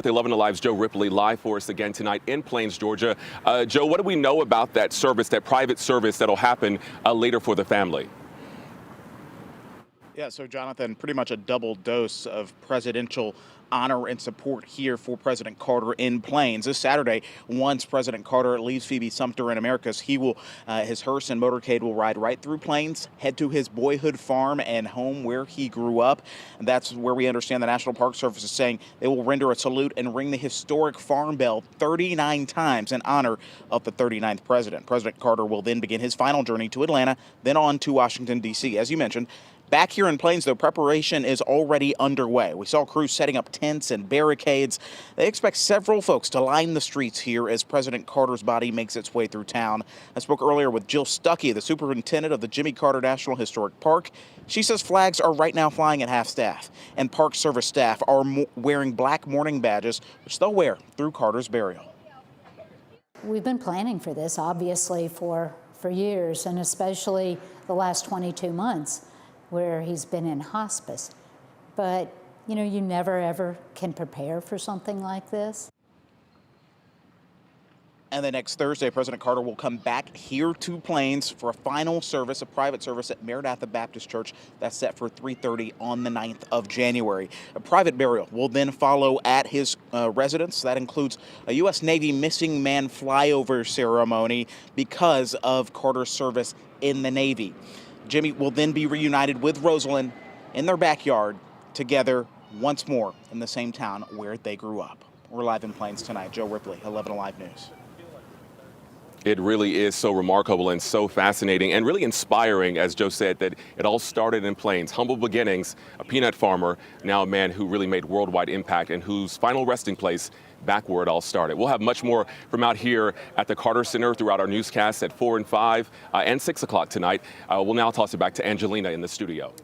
With 11 Alive's Joe Ripley live for us again tonight in Plains, Georgia. Joe, what do we know about that service, that private service that'll happen later for the family? Yeah, so Jonathan, pretty much a double dose of presidential honor and support here for President Carter in Plains. This Saturday, once President Carter leaves Phoebe Sumter in Americas, his hearse and motorcade will ride right through Plains, head to his boyhood farm and home where he grew up. And that's where we understand the National Park Service is saying they will render a salute and ring the historic farm bell 39 times in honor of the 39th president. President Carter will then begin his final journey to Atlanta, then on to Washington, D.C. As you mentioned, back here in Plains, though, preparation is already underway. We saw crews setting up tents and barricades. They expect several folks to line the streets here as President Carter's body makes its way through town. I spoke earlier with Jill Stuckey, the superintendent of the Jimmy Carter National Historic Park. She says flags are right now flying at half-staff, and Park Service staff are wearing black mourning badges, which they'll wear through Carter's burial. We've been planning for this, obviously, for years, and especially the last 22 months. Where he's been in hospice. But, you know, you never ever can prepare for something like this. And then next Thursday, President Carter will come back here to Plains for a final service, a private service at Maranatha Baptist Church. That's set for 3:30 on the 9th of January. A private burial will then follow at his residence. That includes a U.S. Navy missing man flyover ceremony because of Carter's service in the Navy. Jimmy will then be reunited with Rosalind in their backyard together once more in the same town where they grew up. We're live in Plains tonight. Joe Ripley, 11 Alive News. It really is so remarkable and so fascinating and really inspiring, as Joe said, that it all started in Plains. Humble beginnings, a peanut farmer, now a man who really made worldwide impact and whose final resting place back where it all started. We'll have much more from out here at the Carter Center throughout our newscasts at 4 and 5 and 6 o'clock tonight. We'll now toss it back to Angelina in the studio.